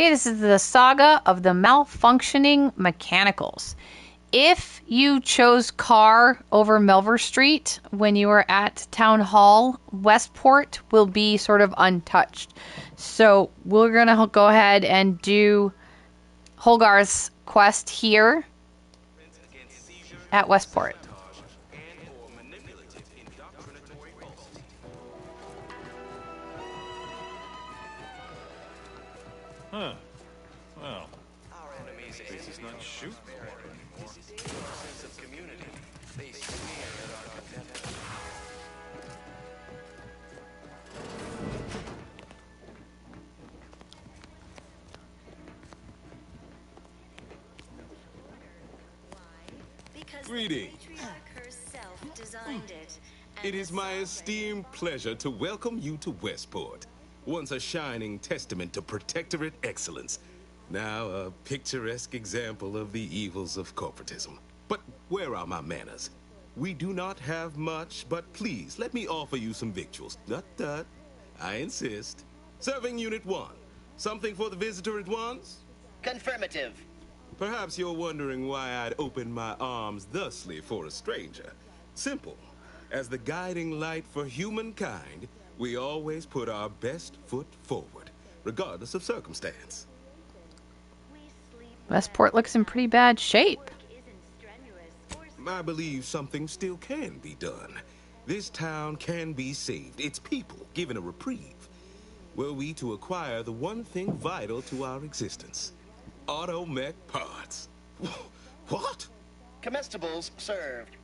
Okay, this is the Saga of the Malfunctioning Mechanicals. If you chose car over Melver Street when you were at Town Hall, Westport will be sort of untouched. So we're going to go ahead and do Holgarth's quest here at Westport. Huh. Well, this is not shoot. Greetings. It is my esteemed pleasure to welcome you to Westport, once a shining testament to protectorate excellence, now a picturesque example of the evils of corporatism. But where are my manners? We do not have much, but please let me offer you some victuals. Dut. I insist. Serving Unit 1. Something for the visitor at once? Confirmative. Perhaps you're wondering why I'd open my arms thusly for a stranger. Simple. As the guiding light for humankind, we always put our best foot forward, regardless of circumstance. Westport looks in pretty bad shape. I believe something still can be done. This town can be saved, its people given a reprieve. Were we to acquire the one thing vital to our existence. Automech parts. What? Comestibles served.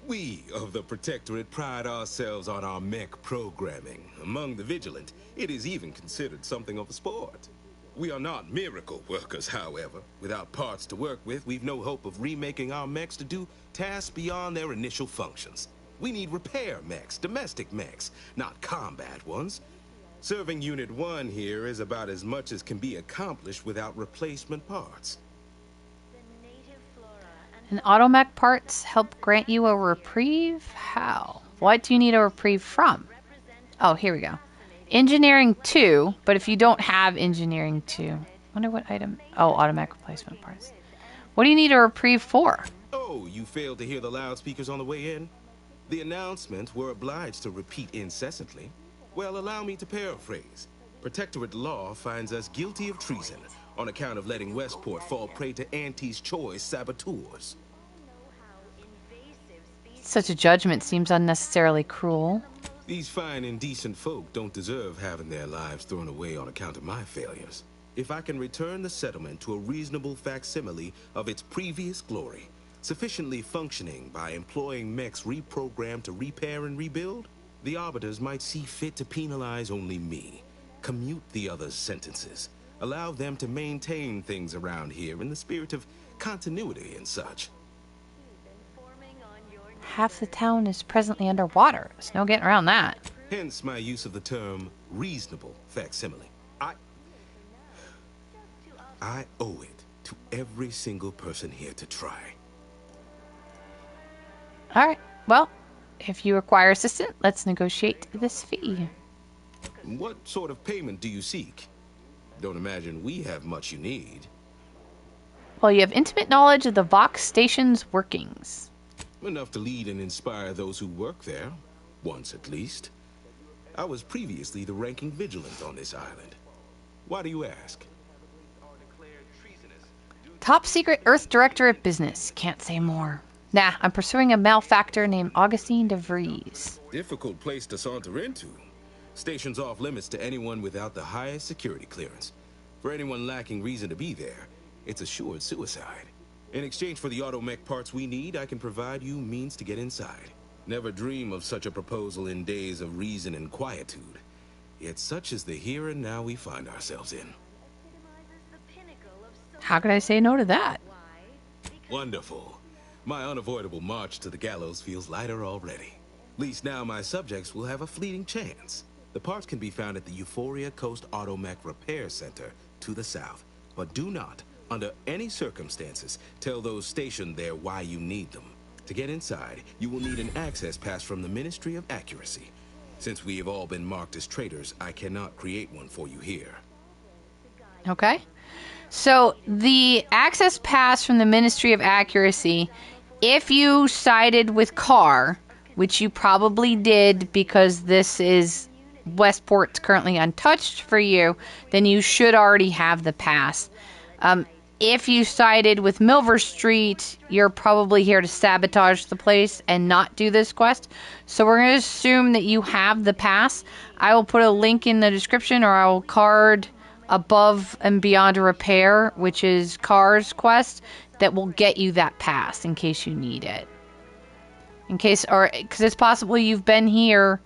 We of the Protectorate pride ourselves on our mech programming. Among the Vigilant, it is even considered something of a sport. We are not miracle workers, however. Without parts to work with, we've no hope of remaking our mechs to do tasks beyond their initial functions. We need repair mechs, domestic mechs, not combat ones. Serving Unit 1 here is about as much as can be accomplished without replacement parts. And automech parts help grant you a reprieve? How? What do you need a reprieve from? Oh, here we go. Engineering 2, but if you don't have Engineering 2... wonder what item... oh, automech replacement parts. What do you need a reprieve for? Oh, you failed to hear the loudspeakers on the way in? The announcement we're obliged to repeat incessantly. Well, allow me to paraphrase. Protectorate law finds us guilty of treason on account of letting Westport fall prey to Auntie's choice saboteurs. Such a judgment seems unnecessarily cruel. These fine and decent folk don't deserve having their lives thrown away on account of my failures. If I can return the settlement to a reasonable facsimile of its previous glory, sufficiently functioning by employing mechs reprogrammed to repair and rebuild, the arbiters might see fit to penalize only me, commute the others' sentences, allow them to maintain things around here in the spirit of continuity and such. Half the town is presently underwater. There's no getting around that. Hence my use of the term reasonable facsimile. I owe it to every single person here to try. All right. Well, if you require assistance, let's negotiate this fee. What sort of payment do you seek? Don't imagine we have much you need. Well, you have intimate knowledge of the Vox station's workings. Enough to lead and inspire those who work there, once at least. I was previously the ranking vigilant on this island. Why do you ask? Top secret Earth Director of Business. Can't say more. Nah, I'm pursuing a malefactor named Augustine de Vries. Difficult place to saunter into. Station's off limits to anyone without the highest security clearance. For anyone lacking reason to be there, it's assured suicide. In exchange for the automech parts we need, I can provide you means to get inside. Never dream of such a proposal in days of reason and quietude. Yet such is the here and now we find ourselves in. How could I say no to that? Wonderful. My unavoidable march to the gallows feels lighter already. At least now my subjects will have a fleeting chance. The parts can be found at the Euphoria Coast Automech Repair Center to the south. But do not, under any circumstances, tell those stationed there why you need them. To get inside, you will need an access pass from the Ministry of Accuracy. Since we have all been marked as traitors, I cannot create one for you here. Okay. So the access pass from the Ministry of Accuracy, if you sided with Carr, which you probably did because this is Westport's currently untouched for you, then you should already have the pass. If you sided with Milver Street, you're probably here to sabotage the place and not do this quest. So we're going to assume that you have the pass. I will put a link in the description, or I will card Above and Beyond Repair, which is Carr's quest, that will get you that pass in case you need it. Because it's possible you've been here.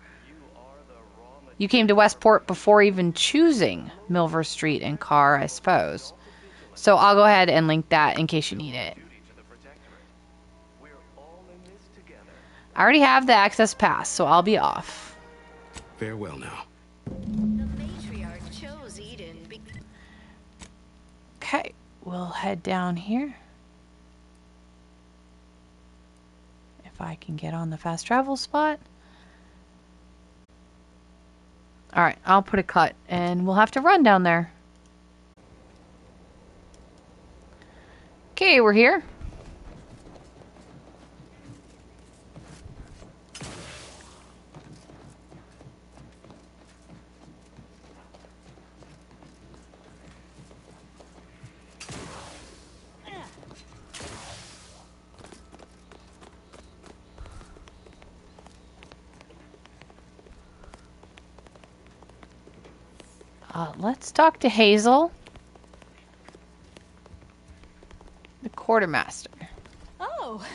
You came to Westport before even choosing Milver Street and Carr, I suppose. So I'll go ahead and link that in case you need it. I already have the access pass, so I'll be off. Farewell now. Okay, we'll head down here. If I can get on the fast travel spot. Alright, I'll put a cut, and we'll have to run down there. Okay, we're here. Let's talk to Hazel, the quartermaster. Oh,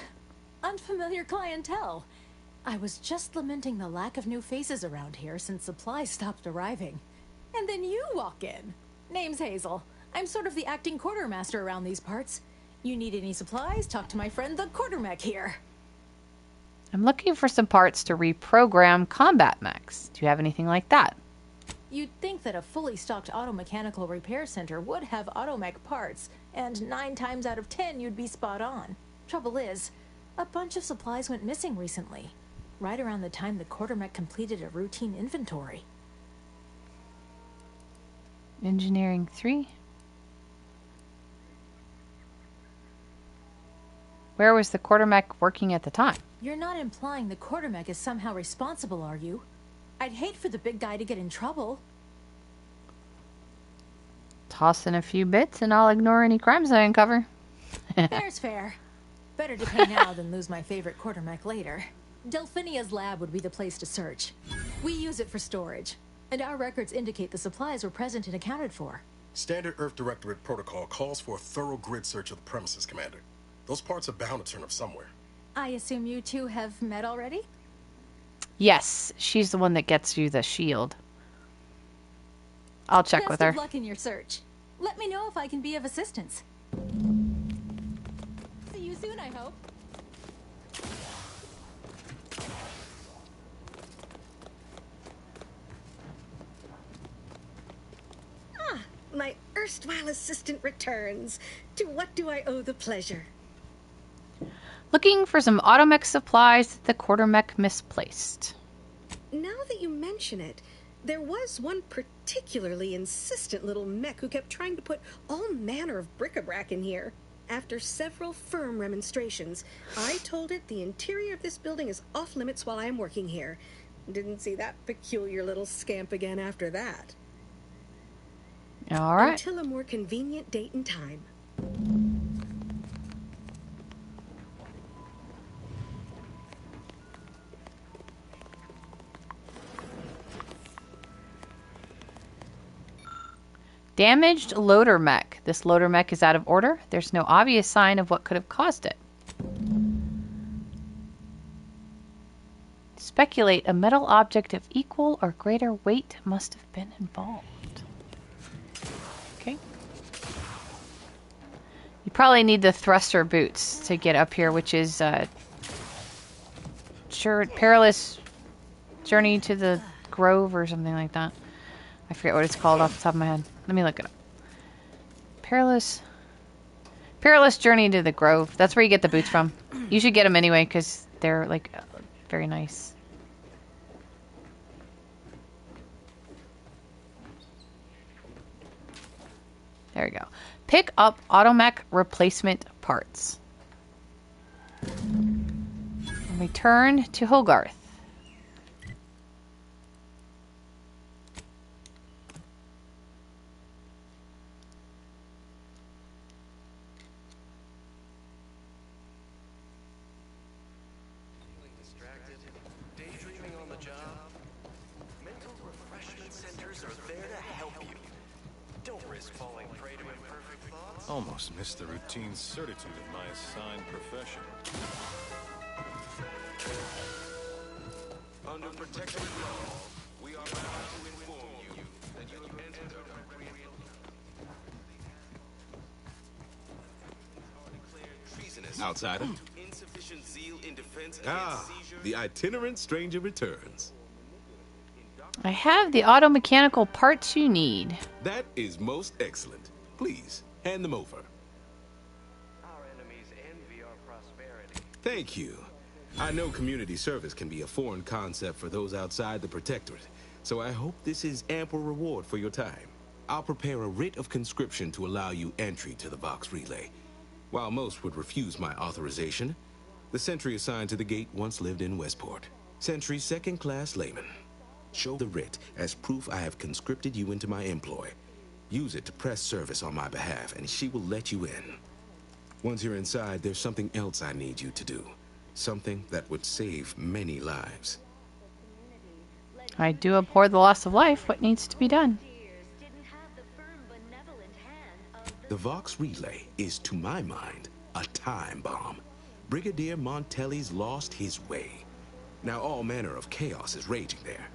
unfamiliar clientele. I was just lamenting the lack of new faces around here since supplies stopped arriving. And then you walk in. Name's Hazel. I'm sort of the acting quartermaster around these parts. You need any supplies? Talk to my friend the quartermech here. I'm looking for some parts to reprogram combat mechs. Do you have anything like that? You'd think that a fully stocked auto-mechanical repair center would have automech parts, and 9 times out of 10 you'd be spot on. Trouble is, a bunch of supplies went missing recently, right around the time the quartermech completed a routine inventory. Engineering 3. Where was the quartermech working at the time? You're not implying the quartermech is somehow responsible, are you? I'd hate for the big guy to get in trouble. Toss in a few bits and I'll ignore any crimes I uncover. Fair's fair. Better to pay now than lose my favorite quartermech later. Delphinia's lab would be the place to search. We use it for storage, and our records indicate the supplies were present and accounted for. Standard Earth Directorate protocol calls for a thorough grid search of the premises, Commander. Those parts are bound to turn up somewhere. I assume you two have met already? Yes, she's the one that gets you the shield. I'll check with her. Best of luck in your search. Let me know if I can be of assistance. See you soon, I hope. Ah, my erstwhile assistant returns. To what do I owe the pleasure? Looking for some automech supplies that the quartermech misplaced. Now that you mention it, there was one particularly insistent little mech who kept trying to put all manner of bric-a-brac in here. After several firm remonstrations, I told it the interior of this building is off limits while I am working here. Didn't see that peculiar little scamp again after that. All right. Until a more convenient date and time. Damaged loader mech. This loader mech is out of order. There's no obvious sign of what could have caused it. Speculate a metal object of equal or greater weight must have been involved. Okay. You probably need the thruster boots to get up here, which is perilous journey to the grove or something like that. I forget what it's called off the top of my head. Let me look it up. Perilous journey to the grove. That's where you get the boots from. You should get them anyway because they're like very nice. There you go. Pick up automech replacement parts. Return to Holgarth. Daydreaming on the job? Mental refreshment centers are there to help you. Don't risk falling prey to imperfect thoughts. Almost missed the routine certitude of my assigned profession. Under protective law, we are bound to inform you that you have entered a recreational treasonous outsider. Insufficient zeal in defense against seizure. The itinerant stranger returns. I have the auto mechanical parts you need. That is most excellent. Please, hand them over. Our enemies envy our prosperity. Thank you. I know community service can be a foreign concept for those outside the Protectorate, so I hope this is ample reward for your time. I'll prepare a writ of conscription to allow you entry to the Vox Relay. While most would refuse my authorization, the sentry assigned to the gate once lived in Westport. Sentry second-class layman. Show the writ as proof I have conscripted you into my employ. Use it to press service on my behalf, and she will let you in. Once you're inside, there's something else I need you to do. Something that would save many lives. I do abhor the loss of life. What needs to be done? The Vox Relay is, to my mind, a time bomb. Brigadier Montelli's lost his way. Now all manner of chaos is raging there.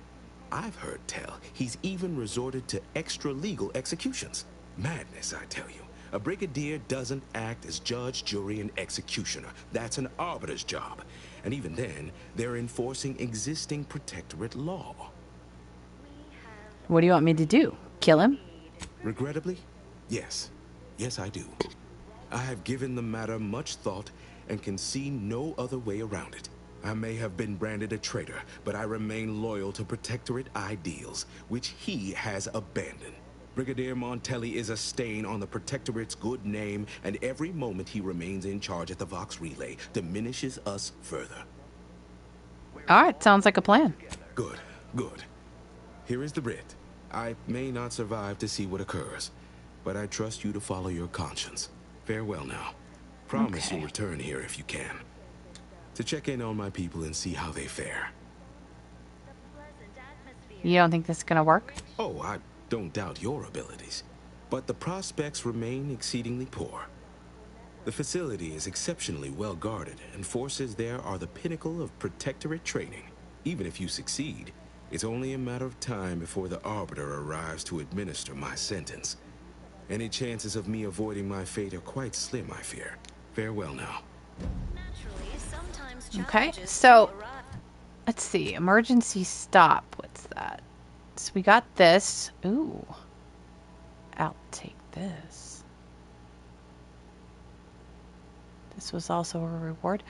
I've heard tell he's even resorted to extra-legal executions. Madness, I tell you. A brigadier doesn't act as judge, jury, and executioner. That's an arbiter's job. And even then, they're enforcing existing protectorate law. What do you want me to do? Kill him? Regrettably, yes. Yes, I do. I have given the matter much thought and can see no other way around it. I may have been branded a traitor, but I remain loyal to protectorate ideals, which he has abandoned. Brigadier Montelli is a stain on the Protectorate's good name, and every moment he remains in charge at the Vox Relay diminishes us further. All right, sounds like a plan. Good, good. Here is the writ. I may not survive to see what occurs, but I trust you to follow your conscience. Farewell now. Promise Okay. you'll return here if you can, to check in on my people and see how they fare. You don't think this is gonna work? Oh, I don't doubt your abilities, but the prospects remain exceedingly poor. The facility is exceptionally well guarded, and forces there are the pinnacle of protectorate training. Even if you succeed, it's only a matter of time before the Arbiter arrives to administer my sentence. Any chances of me avoiding my fate are quite slim, I fear. Farewell now. Okay, so let's see. Emergency stop. What's that? So we got this. Ooh. I'll take this. This was also a reward.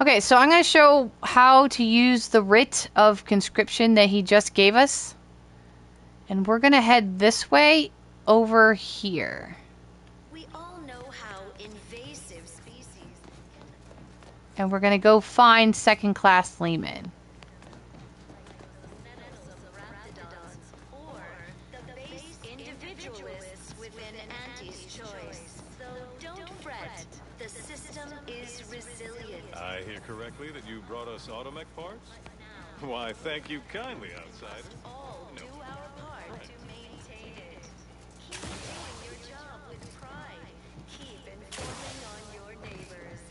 Okay, so I'm going to show how to use the writ of conscription that he just gave us. And we're going to head this way over here. We all know how invasive species. And we're going to go find second-class Lehman. Or the base individualists within Auntie's choice. So don't fret. The system is resilient. I hear correctly that you brought us automech parts? Why, thank you kindly, outsider. All do our part to maintain it. Keep doing your job with pride. Keep informing on your neighbors.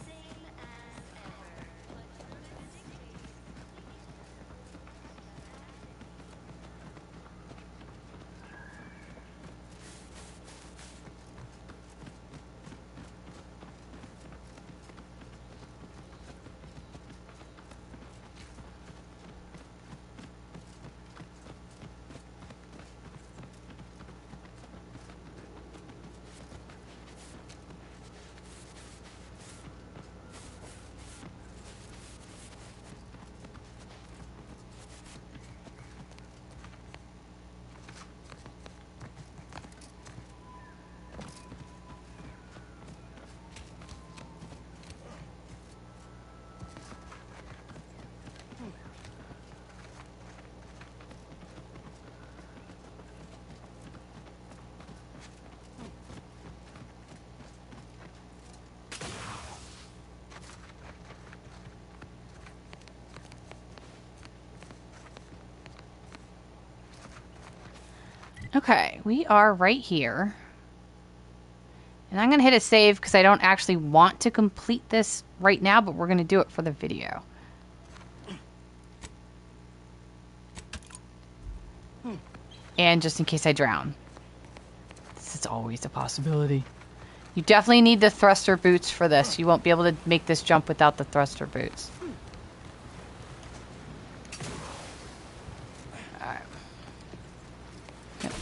Same as ever. Okay, we are right here. And I'm going to hit a save because I don't actually want to complete this right now, but we're going to do it for the video. And just in case I drown. This is always a possibility. You definitely need the thruster boots for this. You won't be able to make this jump without the thruster boots. Alright. Yep.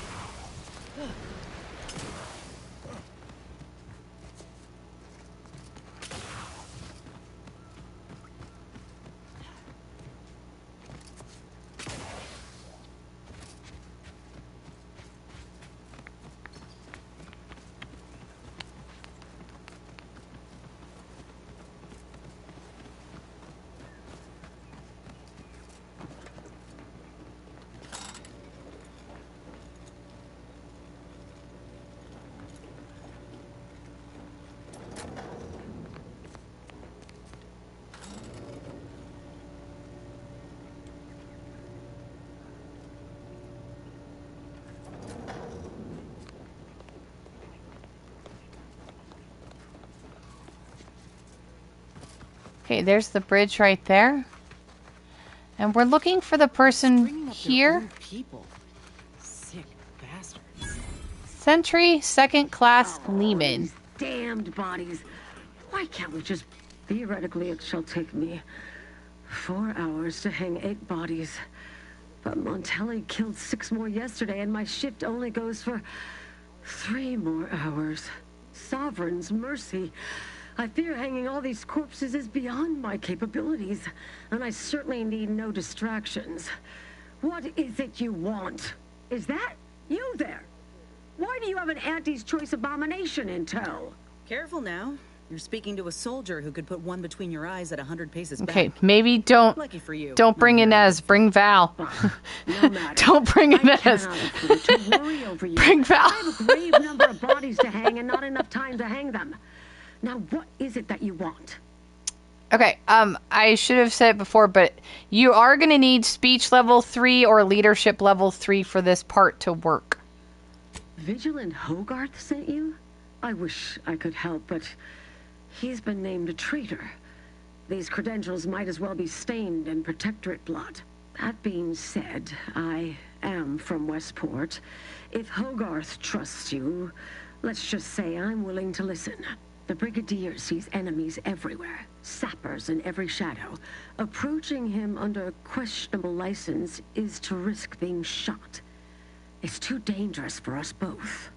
Okay, there's the bridge right there. And we're looking for the person here. People. Sick bastards. Sentry, second class Lehman. These damned bodies. Why can't we just... Theoretically, it shall take me 4 hours to hang 8 bodies. But Montelli killed 6 more yesterday, and my shift only goes for 3 more hours. Sovereign's mercy. I fear hanging all these corpses is beyond my capabilities, and I certainly need no distractions. What is it you want? Is that you there? Why do you have an Auntie's Choice abomination in tow? Careful now. You're speaking to a soldier who could put one between your eyes at 100 paces back. Okay, maybe don't Lucky for you. don't bring Inez. Bring Val. No matter. Don't bring I Inez. cannot afford to worry over you. Bring Val. I have a grave number of bodies to hang and not enough time to hang them. Now, what is it that you want? Okay, I should have said it before, but you are going to need speech level 3 or leadership level 3 for this part to work. Vigilant Holgarth sent you? I wish I could help, but he's been named a traitor. These credentials might as well be stained in Protectorate blood. That being said, I am from Westport. If Holgarth trusts you, let's just say I'm willing to listen. The Brigadier sees enemies everywhere, sappers in every shadow. Approaching him under questionable license is to risk being shot. It's too dangerous for us both.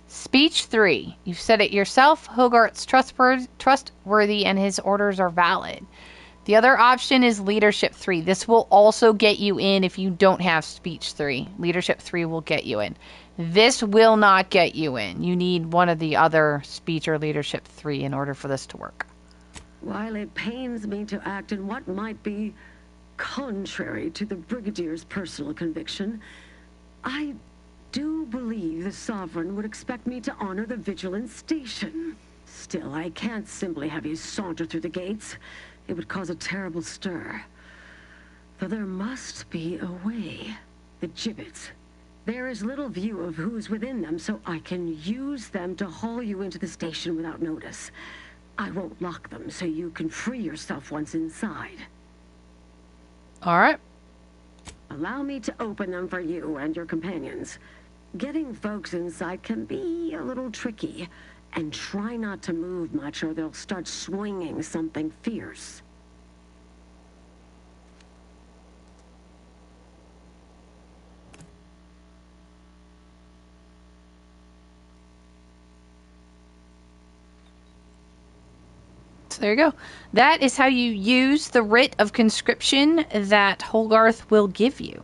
Speech 3. You've said it yourself. Hogarth's trustworthy and his orders are valid. The other option is Leadership 3. This will also get you in if you don't have Speech 3. Leadership 3 will get you in. This will not get you in. You need one of the other Speech or Leadership 3 in order for this to work. While it pains me to act in what might be contrary to the Brigadier's personal conviction, I do believe the Sovereign would expect me to honor the Vigilant Station. Still, I can't simply have you saunter through the gates. It would cause a terrible stir. Though there must be a way. The gibbets. There is little view of who's within them, so I can use them to haul you into the station without notice. I won't lock them, so you can free yourself once inside. All right. Allow me to open them for you and your companions. Getting folks inside can be a little tricky, and try not to move much or they'll start swinging something fierce. So there you go. That is how you use the Writ of Conscription that Holgarth will give you.